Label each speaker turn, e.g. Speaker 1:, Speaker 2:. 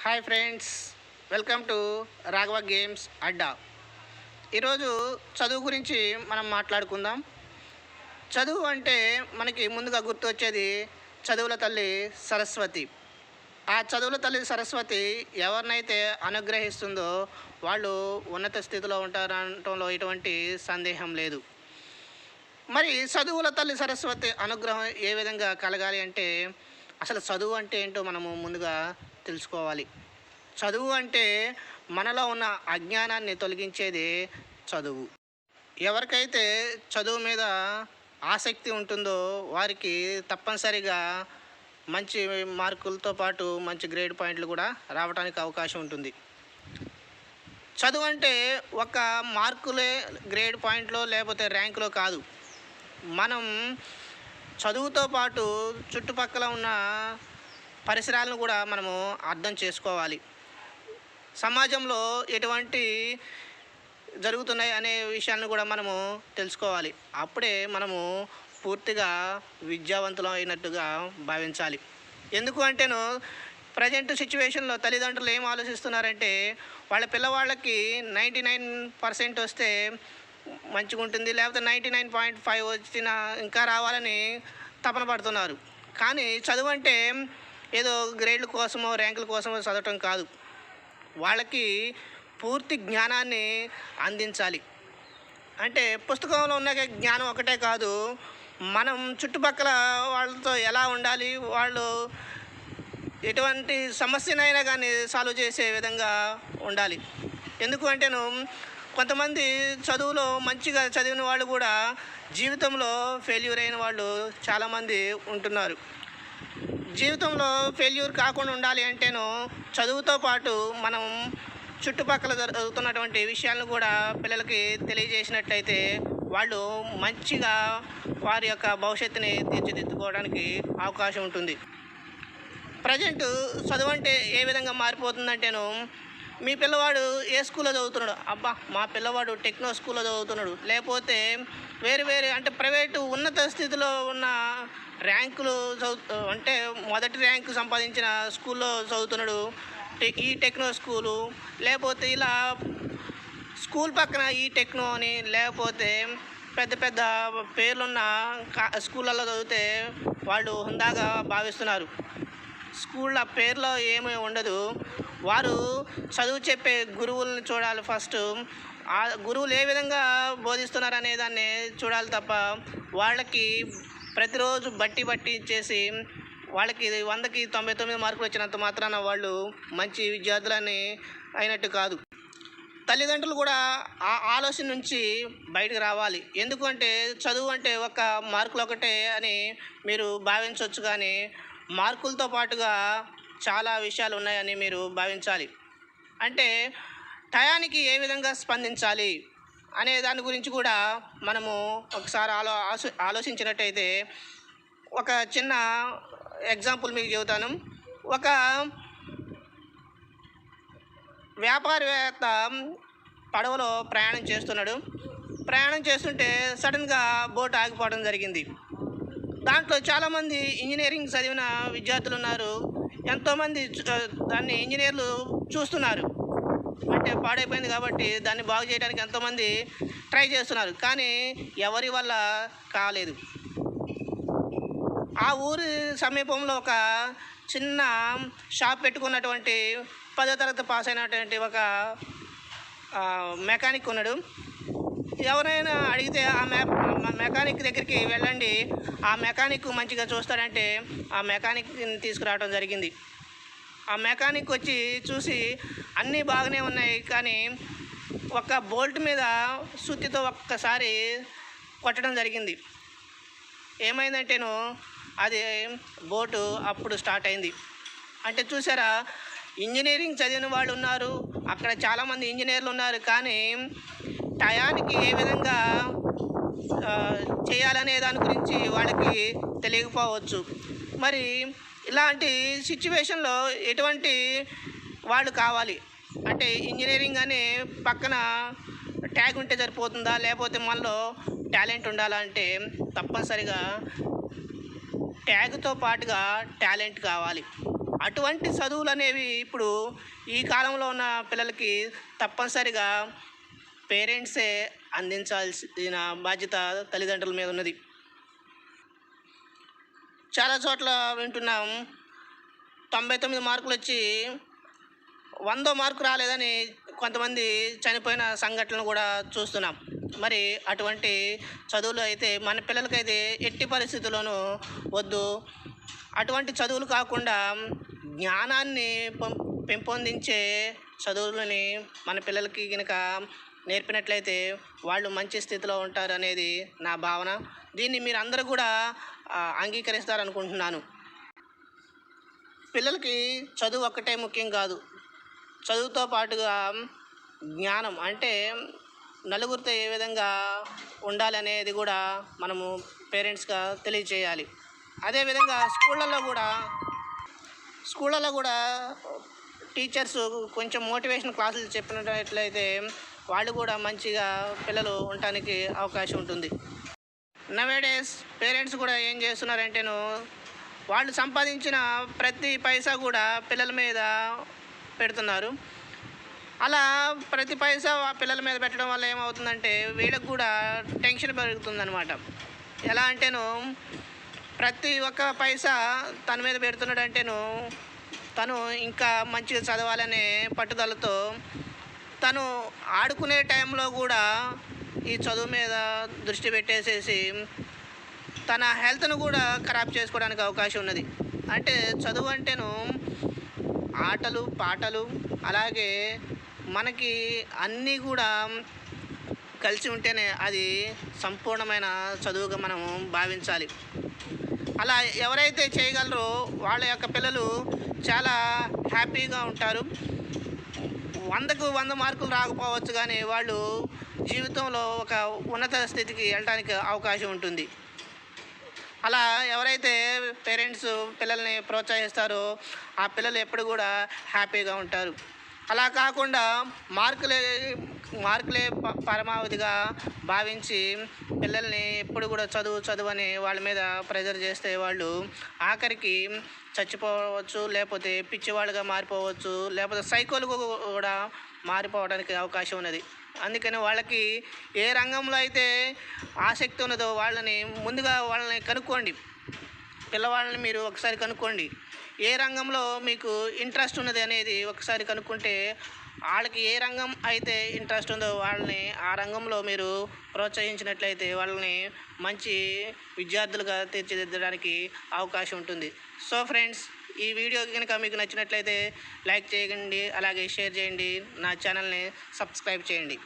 Speaker 1: Hi friends, welcome to Raghava games అడ్డా. ఈరోజు చదువు గురించి మనం మాట్లాడుకుందాం. చదువు అంటే మనకి ముందుగా గుర్తొచ్చేది చదువుల తల్లి సరస్వతి. ఆ చదువుల తల్లి సరస్వతి ఎవరినైతే అనుగ్రహిస్తుందో వాళ్ళు ఉన్నత స్థితిలో ఉంటారనటంలో ఎటువంటి సందేహం లేదు. మరి చదువుల తల్లి సరస్వతి అనుగ్రహం ఏ విధంగా కలగాలి అంటే అసలు చదువు అంటే ఏంటో మనము ముందుగా తెలుసుకోవాలి. చదువు అంటే మనలో ఉన్న అజ్ఞానాన్ని తొలగించేది చదువు. ఎవరికైతే చదువు మీద ఆసక్తి ఉంటుందో వారికి తప్పనిసరిగా మంచి మార్కులతో పాటు మంచి గ్రేడ్ పాయింట్లు కూడా రావడానికి అవకాశం ఉంటుంది. చదువు అంటే ఒక మార్కులే గ్రేడ్ పాయింట్లో లేకపోతే ర్యాంకులో కాదు. మనం చదువుతో పాటు చుట్టుపక్కల ఉన్న పరిసరాలను కూడా మనము అర్థం చేసుకోవాలి. సమాజంలో ఎటువంటి జరుగుతున్నాయి అనే విషయాలను కూడా మనము తెలుసుకోవాలి. అప్పుడే మనము పూర్తిగా విద్యావంతులం అయినట్టుగా భావించాలి. ఎందుకు అంటేను ప్రజెంట్ సిచ్యువేషన్లో తల్లిదండ్రులు ఏం ఆలోచిస్తున్నారంటే వాళ్ళ పిల్లవాళ్ళకి 99% వస్తే మంచిగా ఉంటుంది, లేకపోతే 99.5 వచ్చినా ఇంకా రావాలని తపన పడుతున్నారు. కానీ చదువు అంటే ఏదో గ్రేడ్ల కోసమో ర్యాంకుల కోసమో చదవటం కాదు. వాళ్ళకి పూర్తి జ్ఞానాన్ని అందించాలి. అంటే పుస్తకంలో ఉన్న జ్ఞానం ఒకటే కాదు, మనం చుట్టుపక్కల వాళ్ళతో ఎలా ఉండాలి, వాళ్ళు ఎటువంటి సమస్యనైనా కానీ సాల్వ్ చేసే విధంగా ఉండాలి. ఎందుకు అంటేను కొంతమంది చదువులో మంచిగా చదివిన వాళ్ళు కూడా జీవితంలో ఫెయిల్యూర్ అయిన వాళ్ళు చాలామంది ఉంటున్నారు. జీవితంలో ఫెయిల్యూర్ కాకుండా ఉండాలి అంటేను చదువుతో పాటు మనం చుట్టుపక్కల జరుగుతున్నటువంటి విషయాలను కూడా పిల్లలకి తెలియజేసినట్లయితే వాళ్ళు మంచిగా వారి యొక్క భవిష్యత్తుని తీర్చిదిద్దుకోవడానికి అవకాశం ఉంటుంది. ప్రజెంట్ చదువు అంటే ఏ విధంగా మారిపోతుందంటేను మీ పిల్లవాడు ఏ స్కూల్లో చదువుతున్నాడు, అబ్బా మా పిల్లవాడు టెక్నో స్కూల్లో చదువుతున్నాడు, లేకపోతే వేరే అంటే ప్రైవేటు ఉన్నత స్థితిలో ఉన్న ర్యాంకులు అంటే మొదటి ర్యాంకు సంపాదించిన స్కూల్లో చదువుతున్నాడు, ఈ టెక్నో స్కూలు, లేకపోతే ఇలా స్కూల్ పక్కన ఈ టెక్నో అని, లేకపోతే పెద్ద పెద్ద పేర్లున్న స్కూళ్ళల్లో చదివితే వాళ్ళు హుందాగా భావిస్తున్నారు. స్కూళ్ళ పేర్లో ఏమీ ఉండదు. వారు చదువు చెప్పే గురువులను చూడాలి. ఫస్ట్ ఆ గురువులు ఏ విధంగా బోధిస్తున్నారు అనే దాన్ని చూడాలి తప్ప వాళ్ళకి ప్రతిరోజు బట్టి ఇచ్చేసి వాళ్ళకి 100కి 99 మార్కులు వచ్చినంత మాత్రాన వాళ్ళు మంచి విద్యార్థులని అయినట్టు కాదు. తల్లిదండ్రులు కూడా ఆ ఆలోచన నుంచి బయటకు రావాలి. ఎందుకంటే చదువు అంటే ఒక మార్కులు ఒకటే అని మీరు భావించవచ్చు, కానీ మార్కులతో పాటుగా చాలా విషయాలు ఉన్నాయని మీరు భావించాలి. అంటే టయానికి ఏ విధంగా స్పందించాలి అనే దాని గురించి కూడా మనము ఒకసారి ఆలోచించినట్టయితే ఒక చిన్న ఎగ్జాంపుల్ మీకు చెబుతాను. ఒక వ్యాపారవేత్త పడవలో ప్రయాణం చేస్తుంటే సడన్గా బోట్ ఆగిపోవడం జరిగింది. దాంట్లో చాలామంది ఇంజనీరింగ్ చదివిన విద్యార్థులు ఉన్నారు. ఎంతోమంది దాన్ని ఇంజనీర్లు చూస్తున్నారు. అంటే పాడైపోయింది కాబట్టి దాన్ని బాగు చేయడానికి ఎంతోమంది ట్రై చేస్తున్నారు, కానీ ఎవరి వల్ల కాలేదు. ఆ ఊరి సమీపంలో ఒక చిన్న షాప్ పెట్టుకున్నటువంటి 10వ తరగతి పాస్ అయినటువంటి ఒక మెకానిక్ ఉన్నాడు. ఎవరైనా అడిగితే ఆ మెకానిక్ దగ్గరికి వెళ్ళండి, ఆ మెకానిక్ మంచిగా చూస్తాడంటే ఆ మెకానిక్ని తీసుకురావడం జరిగింది. ఆ మెకానిక్ వచ్చి చూసి అన్నీ బాగానే ఉన్నాయి, కానీ ఒక బోల్ట్ మీద సుత్తితో ఒక్కసారి కొట్టడం జరిగింది. ఏమైందంటేను అది బోటు అప్పుడు స్టార్ట్ అయింది. అంటే చూసారా, ఇంజనీరింగ్ చదివిన వాళ్ళు ఉన్నారు, అక్కడ చాలామంది ఇంజనీర్లు ఉన్నారు, కానీ టయానికి ఏ విధంగా చేయాలనే దాని గురించి వాళ్ళకి తెలియకపోవచ్చు. మరి ఇలాంటి సిచ్యువేషన్లో ఎటువంటి వాళ్ళు కావాలి అంటే ఇంజనీరింగ్ అనే పక్కన ట్యాగ్ ఉంటే సరిపోతుందా, లేకపోతే మనలో టాలెంట్ ఉండాలా అంటే తప్పనిసరిగా ట్యాగ్తో పాటుగా టాలెంట్ కావాలి. అటువంటి చదువులు అనేవి ఇప్పుడు ఈ కాలంలో ఉన్న పిల్లలకి తప్పనిసరిగా పేరెంట్సే అందించాల్సిన బాధ్యత తల్లిదండ్రుల మీద ఉన్నది. చాలా చోట్ల వింటున్నాం, 99 మార్కులు వచ్చి 100 మార్కు రాలేదని కొంతమంది చనిపోయిన సంఘటనలు కూడా చూస్తున్నాం. మరి అటువంటి చదువులు అయితే మన పిల్లలకైతే ఎట్టి పరిస్థితుల్లోనూ వద్దు. అటువంటి చదువులు కాకుండా జ్ఞానాన్ని పెంపొందించే చదువులని మన పిల్లలకి కనుక నేర్పినట్లయితే వాళ్ళు మంచి స్థితిలో ఉంటారు అనేది నా భావన. దీన్ని మీరు అందరూ కూడా అంగీకరిస్తారనుకుంటున్నాను. పిల్లలకి చదువు ఒక్కటే ముఖ్యం కాదు, చదువుతో పాటుగా జ్ఞానం అంటే నలుగురితో ఏ విధంగా ఉండాలనేది కూడా మనము పేరెంట్స్గా తెలియజేయాలి. అదేవిధంగా స్కూళ్ళల్లో కూడా టీచర్స్ కొంచెం మోటివేషన్ క్లాసులు చెప్పినట్లయితే వాళ్ళు కూడా మంచిగా పిల్లలు ఉండటానికి అవకాశం ఉంటుంది. నవేడేస్ పేరెంట్స్ కూడా ఏం చేస్తున్నారంటేను వాళ్ళు సంపాదించిన ప్రతి పైసా కూడా పిల్లల మీద పెడుతున్నారు. అలా ప్రతి పైసా పిల్లల మీద పెట్టడం వల్ల ఏమవుతుందంటే వీళ్ళకి కూడా టెన్షన్ పెరుగుతుందన్నమాట. ఎలా అంటేను ప్రతి ఒక్క పైసా తన మీద పెడుతున్నాడంటేను తను ఇంకా మంచిగా చదవాలనే పట్టుదలతో తను ఆడుకునే టైంలో కూడా ఈ చదువు మీద దృష్టి పెట్టేసేసి తన హెల్త్ను కూడా ఖరాబ్ చేసుకోవడానికి అవకాశం ఉన్నది. అంటే చదువు అంటేను ఆటలు పాటలు అలాగే మనకి అన్నీ కూడా కలిసి ఉంటేనే అది సంపూర్ణమైన చదువుగా మనం భావించాలి. అలా ఎవరైతే చేయగలరో వాళ్ళ యొక్క పిల్లలు చాలా హ్యాపీగా ఉంటారు. 100కు 100 మార్కులు రాకపోవచ్చు, కానీ వాళ్ళు జీవితంలో ఒక ఉన్నత స్థితికి వెళ్ళడానికి అవకాశం ఉంటుంది. అలా ఎవరైతే పేరెంట్స్ పిల్లల్ని ప్రోత్సహిస్తారో ఆ పిల్లలు ఎప్పుడు కూడా హ్యాపీగా ఉంటారు. అలా కాకుండా మార్కులే పరమావధిగా భావించి పిల్లల్ని ఎప్పుడు కూడా చదువు అని వాళ్ళ మీద ప్రెజర్ చేస్తే వాళ్ళు ఆఖరికి చచ్చిపోవచ్చు, లేకపోతే పిచ్చివాళ్ళుగా మారిపోవచ్చు, లేకపోతే సైకోలు కూడా మారిపోవడానికి అవకాశం ఉన్నది. అందుకని వాళ్ళకి ఏ రంగంలో అయితే ఆసక్తి ఉన్నదో వాళ్ళని కనుక్కోండి. పిల్లవాళ్ళని మీరు ఒకసారి కనుక్కోండి, ఏ రంగంలో మీకు ఇంట్రెస్ట్ ఉన్నది అనేది ఒకసారి కనుక్కుంటే వాళ్ళకి ఏ రంగం అయితే ఇంట్రెస్ట్ ఉందో వాళ్ళని ఆ రంగంలో మీరు ప్రోత్సహించినట్లయితే వాళ్ళని మంచి విద్యార్థులుగా తీర్చిదిద్దడానికి అవకాశం ఉంటుంది. సో ఫ్రెండ్స్, ఈ వీడియో కనుక మీకు నచ్చినట్లయితే లైక్ చేయండి, అలాగే షేర్ చేయండి, నా ఛానల్ని సబ్స్క్రైబ్ చేయండి.